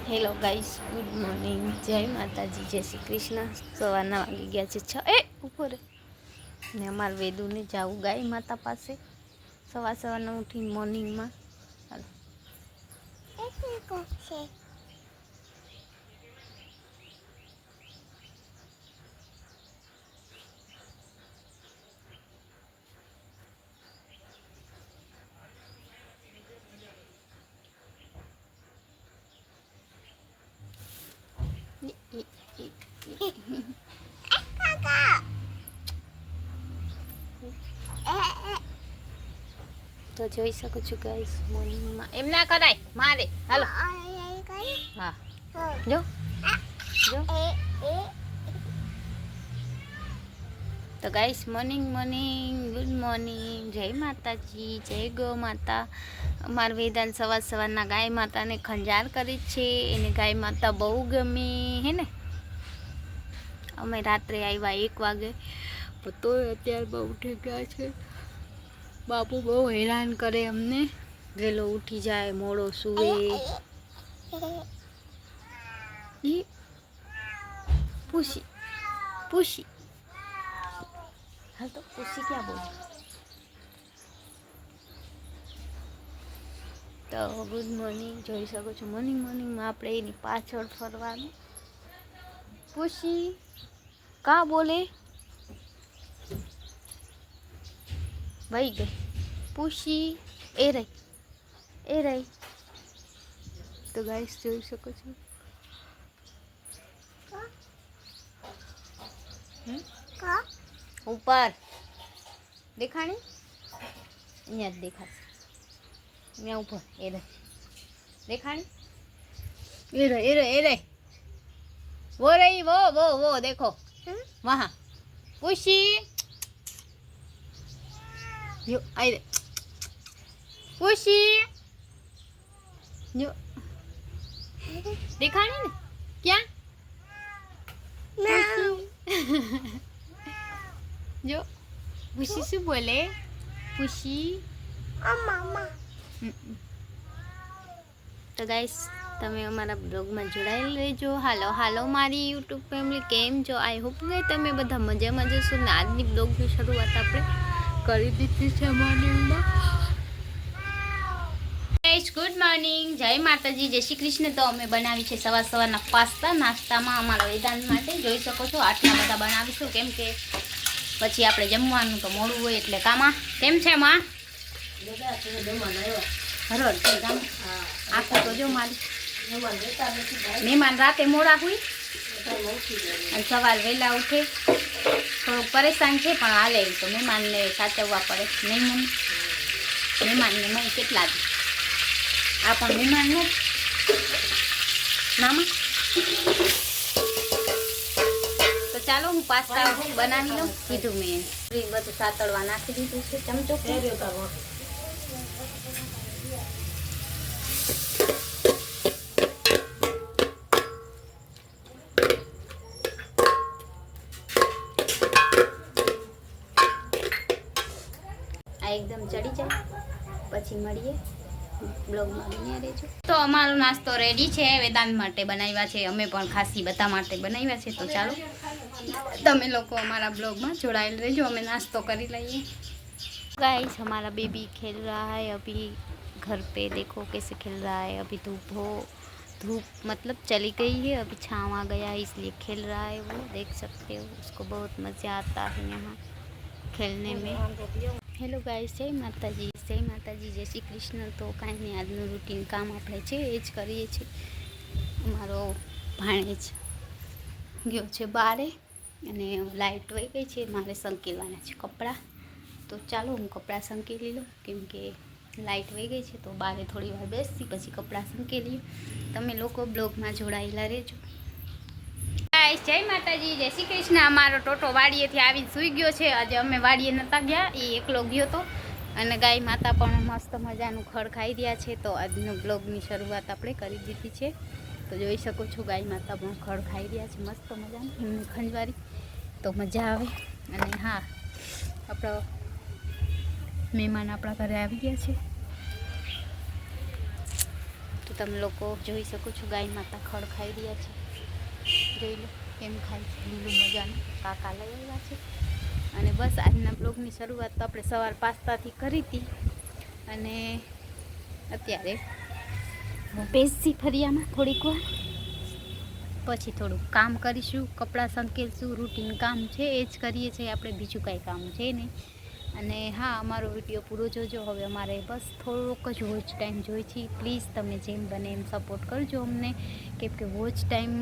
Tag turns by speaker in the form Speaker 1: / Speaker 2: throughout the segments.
Speaker 1: Hello guys, good morning, જય માતાજી, જય શ્રી કૃષ્ણ. સવારના વાગી ગયા છે 6 ઉપર ને અમારે વેદુને જવું ગાય માતા પાસે સવારના ઉઠીને મોર્નિંગમાં. તો જોઈ શકો છો ગાઈસ, મોર્નિંગમાં એમ ના કરાય મારે. હાલો હા, જો જો તો ગાઈસ, મોર્નિંગ ગુડ મોર્નિંગ, જય માતાજી, જય ગૌ માતા. અમાર વેદાંત સવારના ગાય માતાને ખંજાર કરી છે. એને ગાય માતા બહુ ગમે હે ને. અમે રાત્રે આવ્યા 1 વાગે, તો અત્યારે બહુ ઉઠી ગયા છે. બાપુ બહુ હેરાન કરે અમને, વહેલો ઉઠી જાય, મોડો સૂવે. પૂછી પૂછી હાલ તો પૂછી ક્યાં બોલ. તો ગુડ મોર્નિંગ જોઈ શકો છો. મોર્નિંગમાં આપણે એની પાછળ ફરવાનું. પૂછી કા બોલે ભાઈ ગઈ પૂછી એ રહી. તો ગાઈસ જોઈ શકો છો. ઉપર દેખાણી અહીંયા જ દેખાશે. અહીંયા ઉપર એ રહી દેખાણી. એ રહી वो रही वो देखो वहाँ पुशी यो आई रे पुशी जो दिखानी ने क्या जो पुशी से बोले पुशी मामा. तो गाइस, તમે અમારા બ્લોગમાં જોડાયેલ રહેજો. હાલો મારી યુટ્યુબ ફેમિલી, કેમ છો? આઈ હોપ કે તમે બધા મજામાં જશો. ને આજની બ્લોગની શરૂઆત આપણે કરી દીધી છે મોર્નિંગમાં. ગુડ મોર્નિંગ, જય માતાજી, જય શ્રી કૃષ્ણ. તો અમે બનાવી છે સવારના પાસ્તા નાસ્તામાં અમારા વેદાંત માટે. જોઈ શકો છો આટલા બધા બનાવીશું, કેમ કે પછી આપણે જમવાનું તો મોડું હોય એટલે. કામા કેમ છે માં? હરોળ છે કામ આખું તો જો મારી મહેમાન રાતે મોડા હોય અને સવાર વહેલા ઉઠે. થોડુંક પરેશાન છે પણ હાલે, તો મહેમાનને સાચવવા પડે. મહેમાનને મય કેટલા દે આ પણ મહેમાન નો નામાં. તો ચાલો હું પાસ્તા બનાવી લઉં. કીધું મેં બધું સાતળવા નાખી દીધું છે. ચમચો એકદમ ચડી જાય પછી મળીએ બ્લોગમાં, બન્યા રહેજો. તો અમારો નાસ્તો રેડી છે, વેદાંત માટે બનાવ્યા છે. અમે પણ ખાસી બધા માટે બનાવ્યા છે. તો ચાલો તમે લોકો અમારા બ્લોગમાં જોડાયેલ રહેજો. અમે નાસ્તો કરી લઈએ. गाइस, हमारा बेबी खेल रहा है अभी घर पे. देखो कैसे खेल रहा है. अभी धूप मतलब चली गई है, अभी छाँव आ गया है, इसलिए खेल रहा है वो. देख सकते हो, उसको बहुत मज़ा आता है यहाँ खेलने में. હેલો ગાઈસ, જય માતાજી, જય શ્રી કૃષ્ણ. તો કાંઈ નહીં, આજનું રૂટીન કામ આપણે છે એ જ કરીએ છીએ. અમારો ભાણેજ ગયો છે બારે અને લાઇટ વહી ગઈ છે. મારે સંકેલવાના છે કપડાં. તો ચાલો હું કપડાં સંકેલી લઉં, કેમ કે લાઇટ વહી ગઈ છે. તો બારે થોડી વાર બેસી પછી કપડાં સંકેલીએ. તમે લોકો બ્લોગમાં જોડાયેલા રહેજો. જય માતાજી, જય શ્રી કૃષ્ણ. અમારો ટોટો વાડીએથી આવીને સૂઈ ગયો છે. આજે અમે વાડીએ નહોતા ગયા, એ એકલો ગયો હતો. અને ગાય માતા પણ મસ્ત મજાનું ખડ ખાઈ રહ્યા છે. તો આજનો બ્લોગની શરૂઆત આપણે કરી દીધી છે. તો જોઈ શકો છો, ગાય માતા પણ ખડ ખાઈ રહ્યા છે મસ્ત મજાનું. એમને ખંજવારી તો મજા આવે. અને હા, આપણો મહેમાન આપણા ઘરે આવી ગયા છે. તો તમે લોકો જોઈ શકો છો ગાય માતા ખડ ખાઈ રહ્યા છે. જોઈ લો કેમ ખાય છે, લીલું મજાનું કાકા લઈ આવ્યા છે. અને બસ આજના બ્લોગની શરૂઆત તો આપણે સવાર પાસ્તાથી કરી હતી અને અત્યારે બેસી ફરિયામાં થોડીક વાર, પછી થોડુંક કામ કરીશું, કપડાં સંકેલશું, રૂટીન કામ છે એ જ કરીએ છીએ આપણે, બીજું કાંઈ કામ છે નહીં. અને હા, અમારો વિડીયો પૂરો જોજો. હવે અમારે બસ થોડોક જ વોચ ટાઈમ જોઈએ છે. પ્લીઝ તમે જેમ બને એમ સપોર્ટ કરજો અમને, કેમ કે વોચ ટાઈમ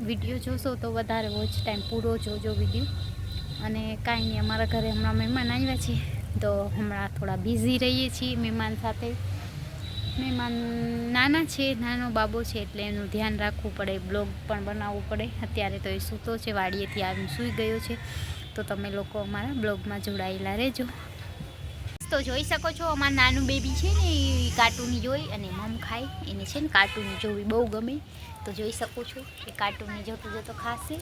Speaker 1: વિડીયો જોશો તો વધારે વોચ ટાઈમ પૂરો જોજો વિડીયો. અને કાંઈ નહીં, અમારા ઘરે હમણાં મહેમાન આવ્યા છે તો હમણાં થોડા બિઝી રહીએ છીએ મહેમાન સાથે. મહેમાન નાના છે, નાનો બાબો છે એટલે એનું ધ્યાન રાખવું પડે, બ્લોગ પણ બનાવવું પડે. અત્યારે તો એ સૂતો છે, વાડીએથી આવીને સૂઈ ગયો છે. તો તમે લોકો અમારા બ્લોગમાં જોડાયેલા રહેજો. તો જોઈ શકો છો અમારું નાનું બેબી છે ને એ કાર્ટૂન જોઈ અને મમ ખાય, એને છે ને કાર્ટૂન જોવી બહુ ગમે. તો જોઈ શકો છો એ કાર્ટૂન જોતો જોતો ખાશે.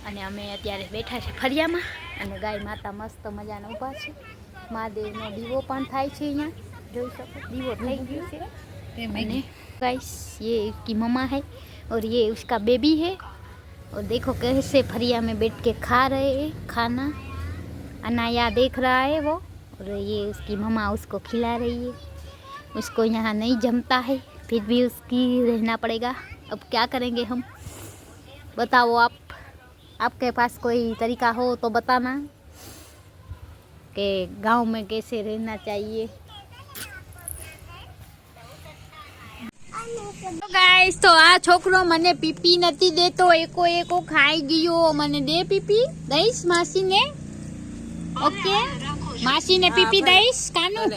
Speaker 1: અને અમે અત્યારે બેઠા છે ફરિયામાં અને ગાય માતા મસ્ત મજાના ઊભા છે. મહાદેવનો દીવો પણ થાય છે અહીંયા, જોઈ શકો દીવો થઈ गया है. गाइस ये इसकी मम्मा है और ये उसका बेबी है. और देखो कैसे फरिया में बैठ के खा रहे हैं खाना. अनाया देख रहा है वो, और ये उसकी मम्मा उसको खिला रही है. उसको यहाँ नहीं जमता है, फिर भी उसकी रहना पड़ेगा. अब क्या करेंगे हम, बताओ आप. आपके पास कोई तरीका हो तो बताना कि गांव में कैसे रहना चाहिए. તો ગાઈસ, તો આ છોકરો મને પીપી નથી દેતો, એકો ખાઈ ગયો. મને દે પીપી, દઈશ માસીને. ઓકે, માસીને પીપી દઈશ. કાનું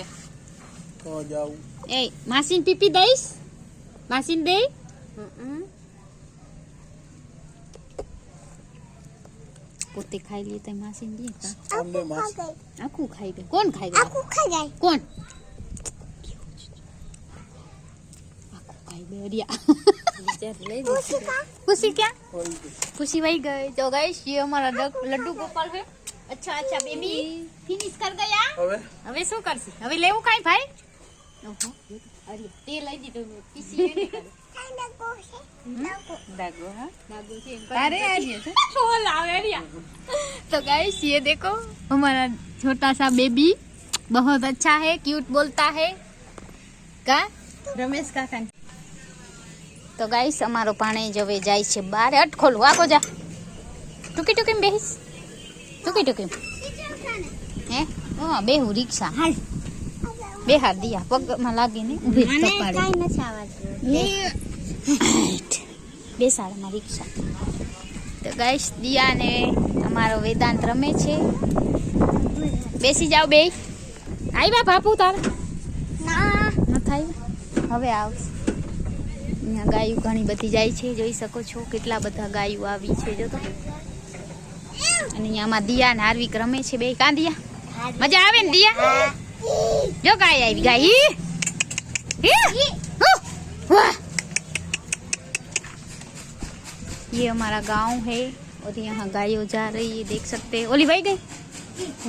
Speaker 1: તો જાવ, એ માસીને પીપી દઈશ, માસીને દે. પોતે ખાઈ લે તો માસીને દે. આખું ખાઈ ગયું. કોણ ખાઈ ગયું? આખું ખાઈ જાય. કોણ? खुशी क्या? खुशी वही गए. तो गाइस ये हमारा लड्डू गोपाल है. अच्छा अच्छा बेबी फिनिश कर गया. હવે શું કરશે? હવે લેવું કાઈ ભાઈ? ઓહો, અરે તે લઈ દીધો મે પીસી એને કરે. दागो हाँ दागो से अरे आइए छोल आवे रिया. तो गाइस ये देखो हमारा छोटा सा बेबी बहुत अच्छा है, क्यूट बोलता है. का रमेश काका. तो गाइस અમારો પાણી જવે જાય છે બહાર. હટ ખોલું, આખો જા. ટુકી ટુકી બેહીશ, ટુકી ટુકી હે. હા બેહું રિક્ષા હાલ બેહાર દિયા પગમાં લાગી ને ઊભી કપાડે કાઈ નથી આવાજ બેસાડમાં રિક્ષા. તો ગાઈસ દિયા ને અમારો વેદાંત રમે છે. બેસી જાવ બે. આવ્યા બાપુ તાર ના ન થાય હવે આવશે. અહીંયા ગાયું ઘણી બધી જાય છે, જોઈ શકો છો કેટલા બધા ગાયું આવી છે. જો તો અને અહીંયામાં દિયા ને હાર્વિક રમે છે બે. કાં દિયા મજા આવે ને દિયા? જો ગાય આવી, ગાય ये हमारा गांव है और यहाँ गायों जा रही है, देख सकते हैं. ओली भाई गई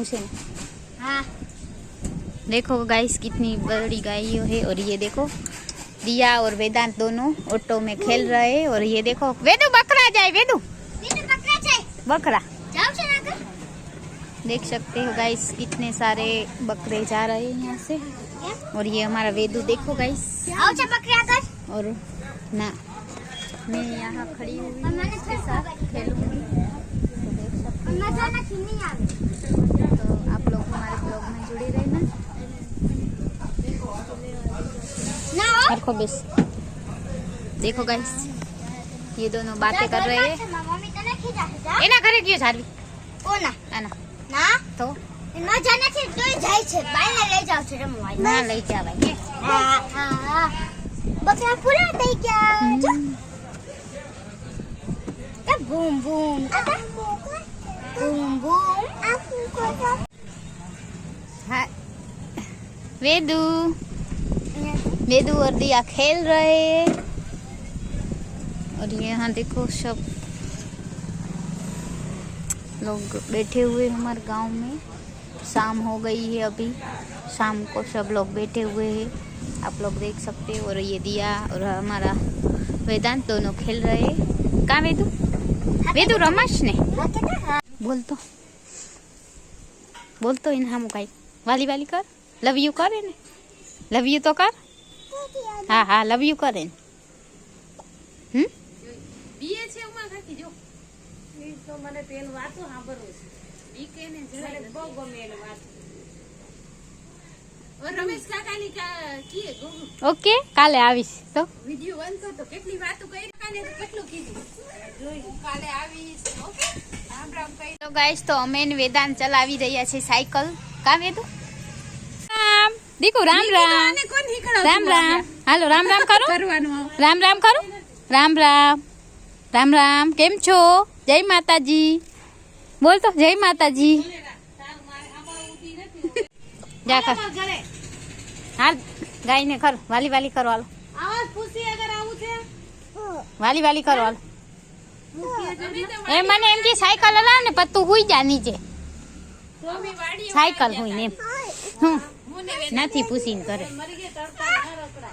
Speaker 1: उसे हाँ देखो गाइस कितनी बड़ी गायों है. और ये देखो दिया और वेदांत दोनों ऑटो में खेल रहे हैं. और ये देखो वेदू बकरा जाए, वेदू बकरा देख सकते हो गाइस कितने सारे बकरे जा रहे हैं यहाँ से. और ये हमारा वेदू देखो गाइस. और ना मैं यहाँ खड़ी हुई हूँ, इसके साथ खेलूंगी. तो आप लोग हमारे ब्लॉग में जुड़े रहना. देखो गाइस ये दोनों बातें कर रहे हैं. एना घरे क्यों झारवी कोना आना ना तो मजा નથી તોય જાય છે. બાઈને લઈ જાવ છે રમવા. ના લઈ જાવાય. હા હા બકરા પૂરા થઈ ગયા. જો એ બૂમ બૂમ બૂમ બૂમ આખું કોટા. હા वेदू वेदू और दिया खेल रहे हैं. और यहाँ देखो सब लोग बैठे हुए हमारे गांव में. शाम हो गई है, अभी शाम को सब लोग बैठे हुए हैं. आप लोग देख सकते हो। और ये दिया और हमारा वेदांत दोनों खेल रहे। कहाँ वेदू? वेदू रमश ने बोल तो इन हम कई वाली वाली कर लव यू करे ने लव यू तो कर। हाँ हाँ लव यू करे
Speaker 2: બીએ છે ઉમા કાકી જો ઈ તો મને પેલ વાતો સાંભળવું છે ઈ કેને જરા બહુ ગમે એને વાત ઓર રમેશ કાકાની કીએ ગોગુ
Speaker 1: ओके काले आवीश तो
Speaker 2: વિડિયો બંધ કરતો કેટલી વાતો કરી કાને કેટલું કીધું જોઈ કાલે આવીશ ઓકે રામ રામ કહી
Speaker 1: तो गाइस तो अमे ने वेदांत चलावी रह्या छे साइकल। का वेदू? राम दीकू राम राम
Speaker 2: આને કોણ નીકળાવ
Speaker 1: राम राम हालो राम राम करो
Speaker 2: કરવાનું
Speaker 1: राम राम करो राम राम राम राम केम छो? जय माताजी बोल तो जय माताजी जा कर
Speaker 2: ઘરે
Speaker 1: हाल गाय ने कर वाली वाली करो हालो
Speaker 2: આવાજ પૂછી અગર આવું છે
Speaker 1: वाली वाली करो हालो
Speaker 2: પૂછી અગર
Speaker 1: ए मने एम की साइकल हलाव ने पत्तू हुई जा नीचे
Speaker 2: તો મે વાડી
Speaker 1: साइकल हुई ने
Speaker 2: મુને
Speaker 1: નથી પૂછીને કરે
Speaker 2: મરી ગયા તડકા ન રકડા